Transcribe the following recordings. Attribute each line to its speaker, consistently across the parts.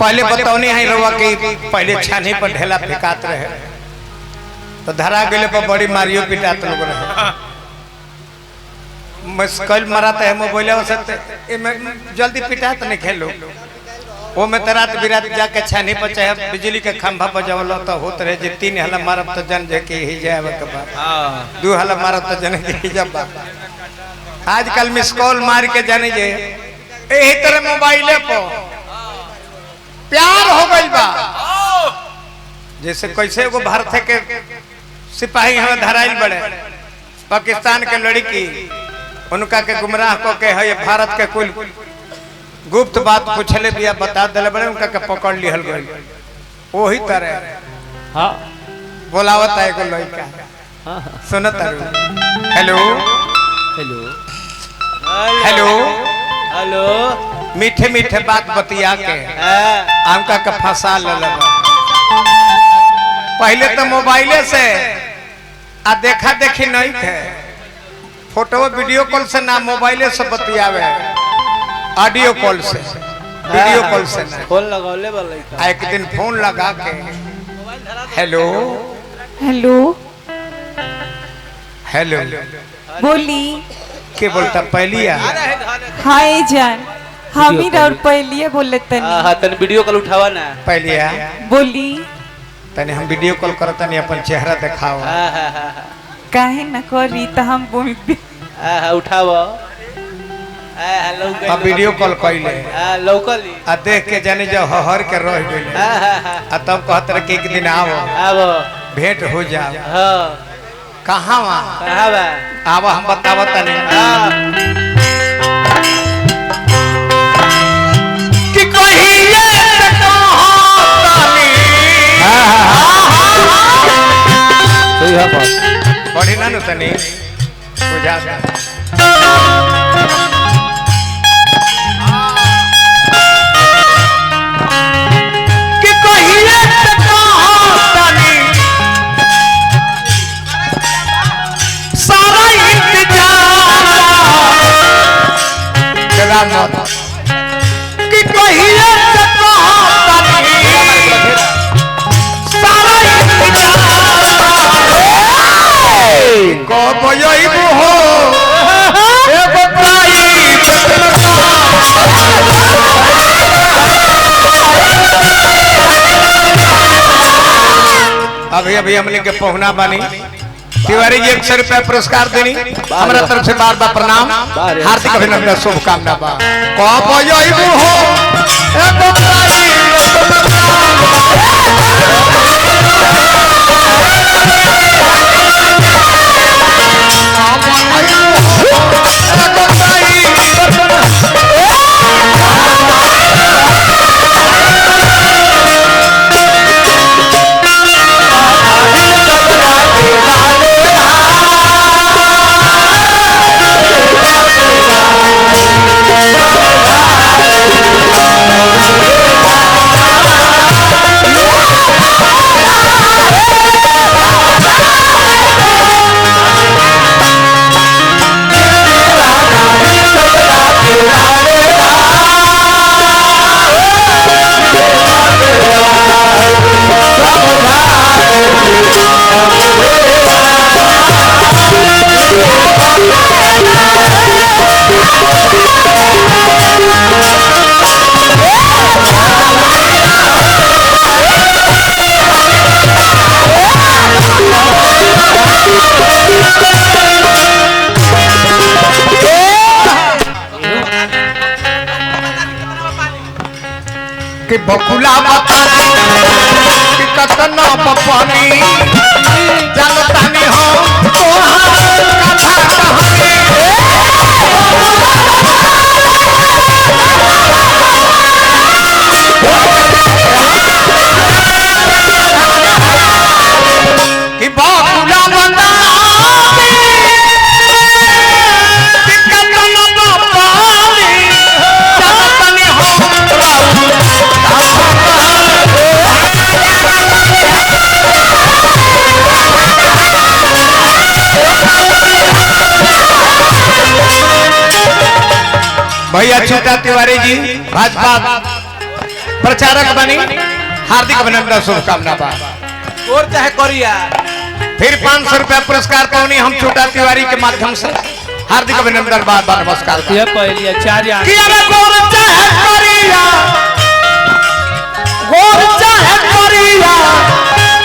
Speaker 1: पहले बतौनी है रवा के पहले छानी पर ढेला फेंकात रहे तो धरा गए पर बड़ी मारियो पिटात लोग रहे कल मराता है मोबाइल जल्दी पिटात नहीं खेलो वो में तरात बिरात जाके छानी पर चाहे बिजली के खंभा पर जवल तो होत रहे जे 3 हला मारब तो जन जे के ही जाए के बाद 2 हला मारब तो जन के ही जब आजकल मिस कॉल मार के जाने जे यही तरह मोबाइले पर प्यार हो गई बा जैसे कैसे वो भारत के सिपाही हमें धराइल बड़े पाकिस्तान के लड़की उनका के गुमराह को के है भारत के कुल गुप्त बात पूछले बिया बता दिले बड़े उनका के पकड़ लिहल गई वही तरह
Speaker 2: हां
Speaker 1: बोलावत है एगो लड़का
Speaker 2: हां
Speaker 1: सुनत हेलो
Speaker 2: हेलो
Speaker 1: हेलो
Speaker 2: हेलो
Speaker 1: मीठे मीठे बात बतिया के हमका के फंसा ले पहले तो मोबाइले से आ देखा देखी नहीं थे फोटो वीडियो कॉल से ना मोबाइले से बतियावे ऑडियो कॉल से वीडियो कॉल से ना
Speaker 2: फोन लगौले वाला
Speaker 1: एक दिन फोन लगा के हेलो
Speaker 3: हेलो
Speaker 1: हेलो
Speaker 3: बोली
Speaker 1: के बोलता पहलिया
Speaker 3: हाय जान हम ही और पहलिए बोले तनी
Speaker 2: हां तने वीडियो कॉल उठावा ना
Speaker 1: पहलिया
Speaker 3: बोली
Speaker 1: तने हम वीडियो कॉल करता नहीं अपन चेहरा दिखाओ
Speaker 2: हां
Speaker 3: काहे न करी त हम बोलबे
Speaker 2: उठावा हेलो
Speaker 1: अब वीडियो कॉल कइले
Speaker 2: लोकली
Speaker 1: आ देख के जाने जो हहर के रह गइले आ तब कहत रहे कि एक दिन आओ
Speaker 2: आवो
Speaker 1: भेंट हो जाओ
Speaker 2: हां
Speaker 1: कहां वा
Speaker 2: कहां बा
Speaker 1: आवा हम बतावत नहीं कि कहिए से कहां तानी
Speaker 2: तो यहां पर
Speaker 1: बड़ी ना तनी बुझा कि कहिए से कहां तानी सारा इंतजार तेरा मत कि कहिए से कहां तानी सारा इंतजार कब आइबू हो ए बताई अभी अभी हमने के पहुना बानी तिवारी जी 100 रुपया पुरस्कार देनी हमारा तरफ से बार बार प्रणाम हार्दिक अभिनंदन शुभकामना बा कब आइबू हो ए बताई कि बकुला बता कि कतना पानी जानतानी हो तोहार कथा कहानी कि बकुला बता कि कतना पानी जानतानी हो भैया छोटा तिवारी जी भाजपा प्रचारक बनी हार्दिक अभिनंदन शुभकामना बा।
Speaker 2: और चाहे करिया
Speaker 1: फिर 500 रुपया पुरस्कार पाऊनी हम छोटा तिवारी के माध्यम से हार्दिक अभिनंदन बार बार नमस्कार बा।
Speaker 2: ये पहली चार यार
Speaker 1: कि अरे गोर चाहे करिया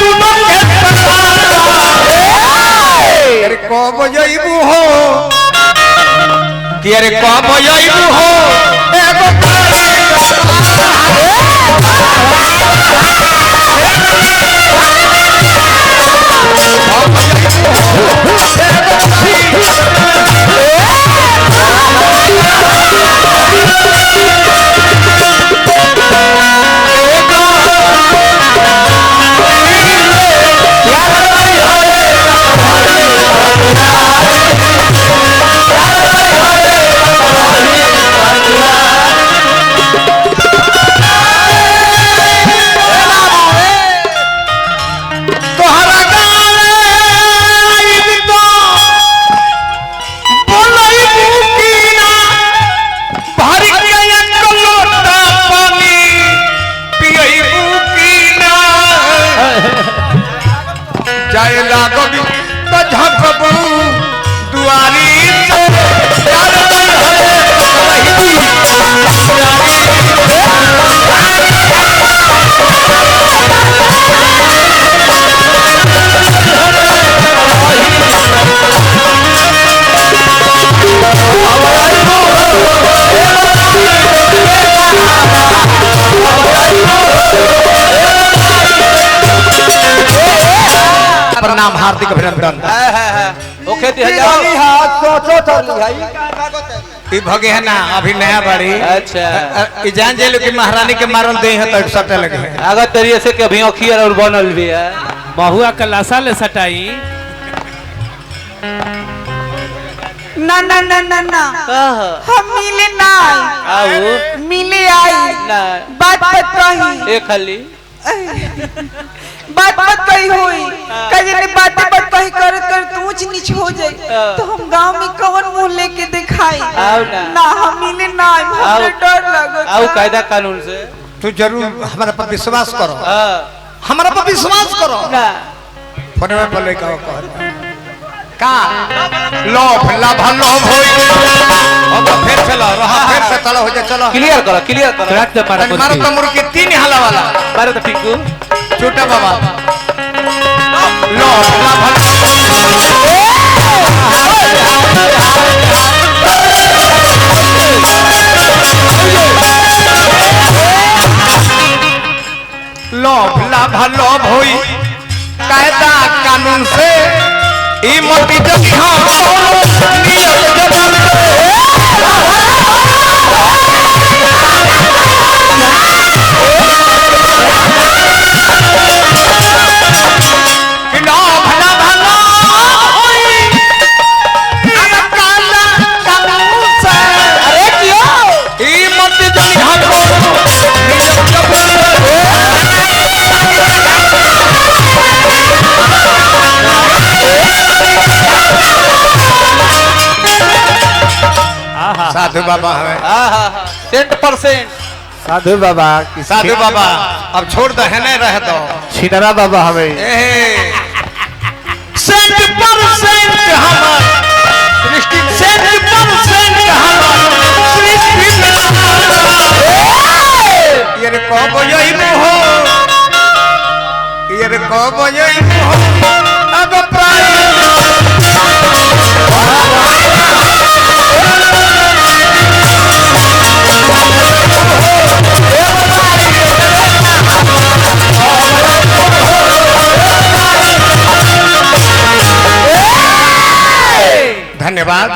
Speaker 1: तू नो के अरे कब जइबू हो कि अरे कब जइबू हो एगो जाए लागो भी तो झपबू दुआरी प्रणाम हार्दिक अभिनंदन।
Speaker 2: ओके दिया जाओ
Speaker 1: ई भगे है ना अभी नया बड़ी
Speaker 2: अच्छा
Speaker 1: ई जान जेलो कि महारानी के मारल दे है तो सटे लगे
Speaker 2: अगर तरिए से के अभी अखियर और बनल भी है
Speaker 4: महुआ कलासा ले सटाई
Speaker 3: ना ना ना ना ना हम मिले ना
Speaker 2: आओ
Speaker 3: मिले आई
Speaker 2: ना
Speaker 3: बात बात कही
Speaker 2: एक खाली
Speaker 3: बात बात कही हुई कहे ने बातें बात कही कर कर तू ऊंच नीच हो जाए तो हम गांव में कौन मुंह लेके दिखाई
Speaker 2: आओ ना
Speaker 3: ना हम मिले ना हमरे डर लगो
Speaker 2: आओ कायदा कानून से
Speaker 1: तू जरूर हमारा पर विश्वास करो
Speaker 2: हां
Speaker 1: हमारा पर विश्वास करो
Speaker 2: ना
Speaker 1: फोन में बोले का लोभ लाभ लोभ होई अब फिर चलो रहा फिर से चलो हो जा चलो
Speaker 2: क्लियर करो
Speaker 4: रख दे मारा
Speaker 1: मारो तो मुर्गी 3 हाला वाला
Speaker 2: मारे तो टिकू
Speaker 1: छोटा बाबा लोभ लाभ लोभ लाभ लोभ होई कायदा कानून से ई मोटी जगह नियत जगह साधु बाबा है
Speaker 2: 100%
Speaker 4: साधु बाबा
Speaker 1: साधु बाबा अब छोड़ दो है नहीं रह दो
Speaker 4: छिनरा बाबा हवे
Speaker 1: 100% हमार सृष्टि 100% हमार सृष्टि ये रे कब यही हो ये रे कब यही हो अब प्राय धन्यवाद।